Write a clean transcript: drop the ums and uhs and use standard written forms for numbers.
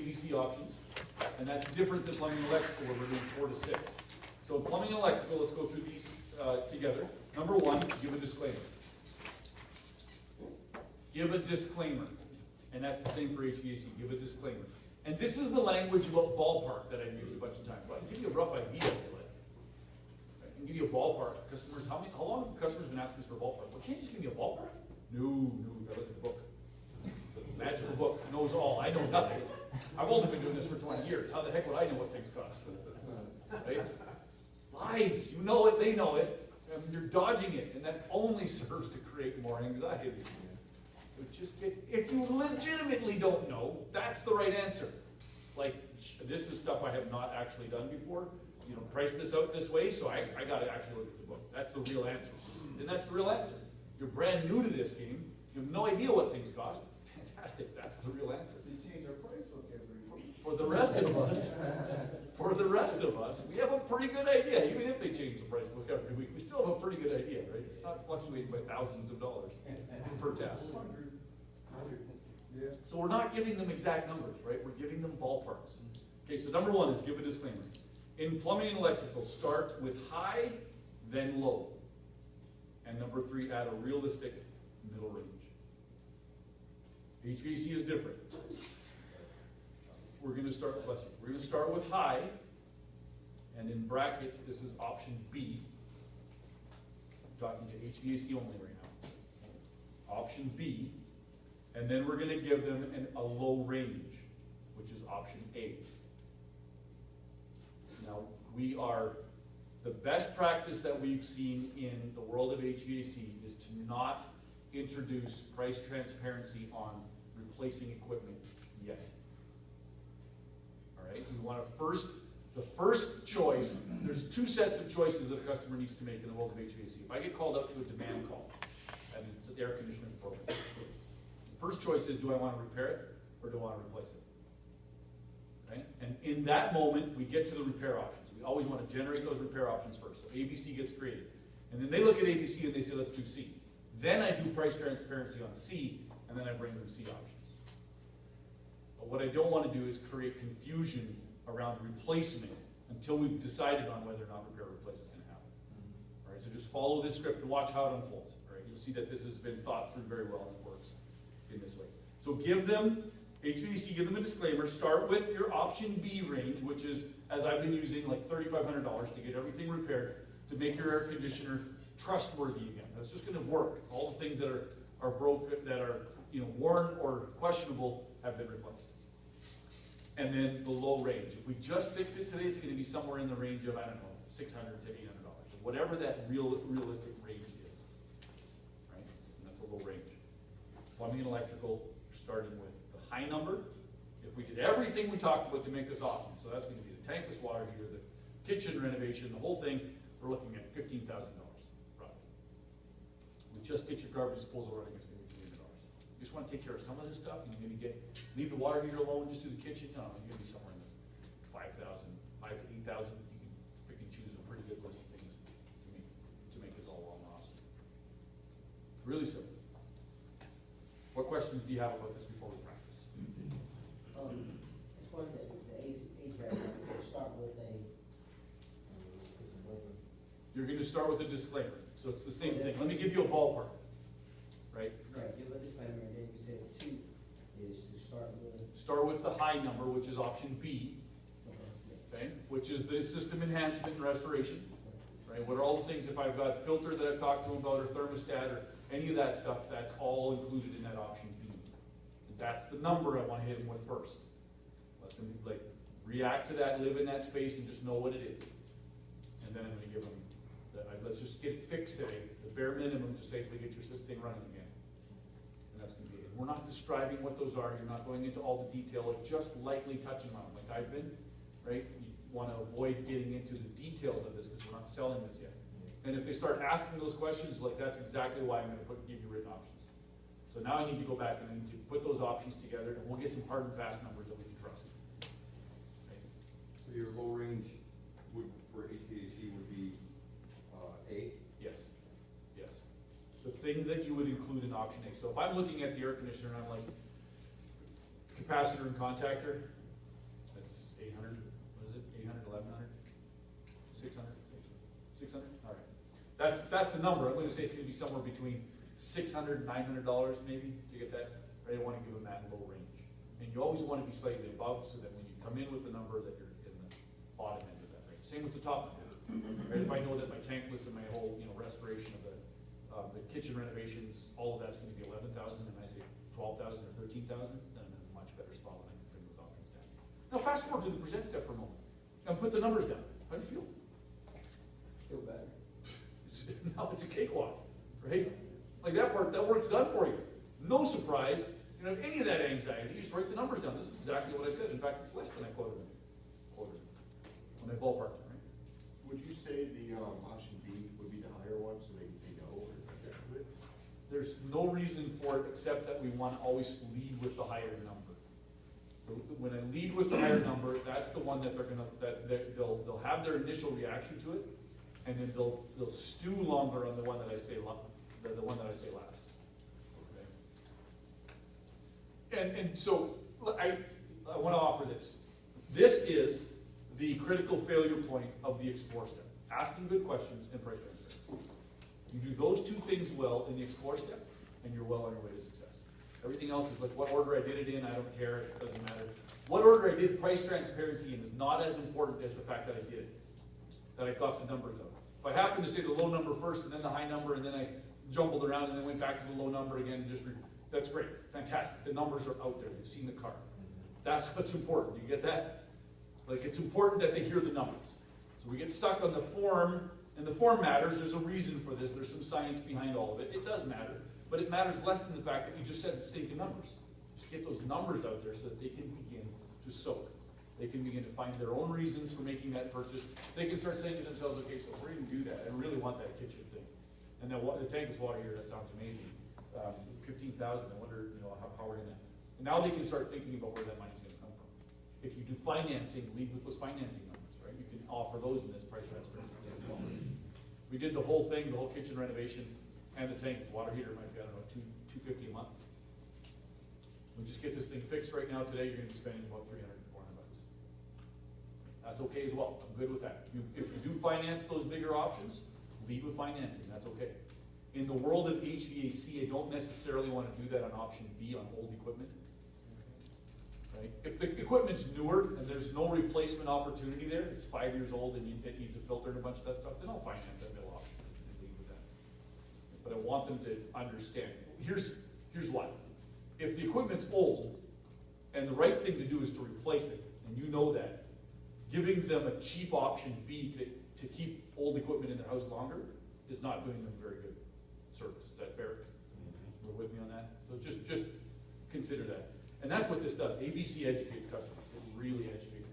ABC options, and that's different than plumbing and electrical, where we're doing 4 to 6. So plumbing and electrical, let's go through these together. Number 1, give a disclaimer. Give a disclaimer. And that's the same for HVAC, give a disclaimer. And this is the language about ballpark that I've used a bunch of times. Well, I can give you a rough idea of it. I can give you a ballpark. Customers, how long have customers been asking us for a ballpark? Well, can't you just give me a ballpark? No, you gotta look at the book. The magical book knows all. I know nothing. I've only been doing this for 20 years. How the heck would I know what things cost? Right? Lies. You know it, they know it. And you're dodging it, and that only serves to create more anxiety. So just get, if you legitimately don't know, that's the right answer. Like, this is stuff I have not actually done before. You know, price this out this way, so I got to actually look at the book. That's the real answer. And that's the real answer. You're brand new to this game. You have no idea what things cost. Fantastic. That's the real answer. They change our price book every week. For the rest of us, we have a pretty good idea. Even if they change the price book every week, we still have a pretty good idea, right? It's not fluctuating by thousands of dollars per task. Yeah. So we're not giving them exact numbers, right? We're giving them ballparks. Okay, so number 1 is give a disclaimer. In plumbing and electrical, start with high, then low. And number 3, add a realistic middle range. HVAC is different. We're going to start, bless you, we're going to start with high, and in brackets, this is option B. I'm talking to HVAC only right now. Option B, and then we're going to give them a low range, which is option A. Now, the best practice that we've seen in the world of HVAC is to not introduce price transparency on replacing equipment yet. All right, we want to the first choice, there's 2 sets of choices that a customer needs to make in the world of HVAC. If I get called up to a demand call, that means the air conditioning program. The first choice is, do I want to repair it or do I want to replace it? Okay? And in that moment, we get to the repair options. We always want to generate those repair options first. So ABC gets created. And then they look at ABC and they say, let's do C. Then I do price transparency on C, and then I bring them C options. But what I don't want to do is create confusion around replacement until we've decided on whether or not repair or replace is going to happen. All right, so just follow this script and watch how it unfolds. All right, you'll see that this has been thought through very well and it works in this way. So give them, HVAC, give them a disclaimer. Start with your option B range, which is, as I've been using, like $3,500 to get everything repaired to make your air conditioner trustworthy again. That's just going to work. All the things that are broken, that are worn or questionable, have been replaced. And then the low range. If we just fix it today, it's going to be somewhere in the range of, I don't know, $600 to $800. Whatever that realistic range is. Right? And that's a low range. Plumbing and electrical, starting with the high number. If we did everything we talked about to make this awesome, so that's going to be the tankless water heater, the kitchen renovation, the whole thing, we're looking at $15,000 roughly. We just get your garbage disposal running, it's going to be $300. You just want to take care of some of this stuff, and maybe leave the water heater alone, just do the kitchen. No, you're going to be somewhere in the $5,000 to $8,000. You can pick and choose a pretty good list of things to make this all well and awesome. Really simple. What questions do you have about this before we practice? As far as the HVAC, start with You're going to start with a disclaimer. So it's the same thing. Let me give you a ballpark. Right? Right, give a disclaimer, and then you said 2 is to start with the high number, which is option B. Okay? Which is the system enhancement and restoration. Right? What are all the things, if I've got filter that I've talked to them about, or thermostat, or any of that stuff, that's all included in that option B. And that's the number I want to hit them with first. Let them react to that, live in that space, and just know what it is. And then I'm going to give them, let's just get fixated, the bare minimum to safely get your thing running again. And that's going to be it. We're not describing what those are. You're not going into all the detail, just lightly touching on them, like I've been, right? You want to avoid getting into the details of this because we're not selling this yet. And if they start asking those questions, that's exactly why I'm going to give you written options. So now I need to go back and I need to put those options together, and we'll get some hard and fast numbers that we can trust. Okay. So your low range for HVAC would be A? Yes. Yes. The thing that you would include in option A. So if I'm looking at the air conditioner and I'm like, capacitor and contactor, 800, what is it, 800, 1100, 600? 600, all right. That's the number. I'm gonna say it's gonna be somewhere between $600 and $900 maybe, to get that. I don't wanna give them that low range. And you always wanna be slightly above, so that when you come in with the number, that you're in the bottom end of that range. Same with the top number. Right, if I know that my tankless and my whole, restoration of the kitchen renovations, all of that's gonna be 11,000, and I say 12,000 or 13,000, then I'm in a much better spot when I can bring those options down. Now fast forward to the present step for a moment, and put the numbers down. How do you feel? Feel better. Now it's a cakewalk, right? Like that part, that work's done for you. No surprise, you don't have any of that anxiety, you just write the numbers down. This is exactly what I said. In fact, it's less than I quoted when I ballparked it, right? Would you say the option B would be the higher one, so they can say no or reject it? There's no reason for it, except that we want to always lead with the higher number. So when I lead with the higher number, that's the one that they'll have their initial reaction to it, and then they'll stew longer on the one that I say the one that I say last. Okay. And so I want to offer this. This is the critical failure point of the explore step. Asking good questions and price transparency. You do those two things well in the explore step, and you're well on your way to success. Everything else is like what order I did it in, I don't care, it doesn't matter. What order I did price transparency in is not as important as the fact that I did it, that I got the numbers out. If I happen to say the low number first and then the high number, and then I jumbled around and then went back to the low number again, and that's great, fantastic. The numbers are out there, you've seen the car. That's what's important, you get that? Like, it's important that they hear the numbers. So we get stuck on the form, and the form matters. There's a reason for this. There's some science behind all of it. It does matter, but it matters less than the fact that you just said the stinking numbers. Just get those numbers out there so that they can begin to soak. They can begin to find their own reasons for making that purchase. They can start saying to themselves, okay, so if we're going to do that, I really want that kitchen thing. And then the tankless water heater, that sounds amazing. 15,000, I wonder, how we're going to. And now they can start thinking about where that money's going to come from. If you do financing, lead with those financing numbers, right? You can offer those in this price transparency as well. We did the whole thing, the whole kitchen renovation, and the tank, water heater might be, I don't know, $250 a month. We just get this thing fixed right now. Today, you're going to be spending about $300 to $400. That's okay as well. I'm good with that. If you do finance those bigger options, lead with financing. That's okay. In the world of HVAC, I don't necessarily want to do that on option B on old equipment. Right? If the equipment's newer and there's no replacement opportunity there, it's 5 years old and it needs a filter and a bunch of that stuff, then I'll finance that middle option and leave with that. But I want them to understand. Here's why. If the equipment's old and the right thing to do is to replace it, and you know that, giving them a cheap option B to keep old equipment in their house longer is not doing them very good service. Is that fair? We're with me on that? So just consider that. And that's what this does. ABC educates customers. It really educates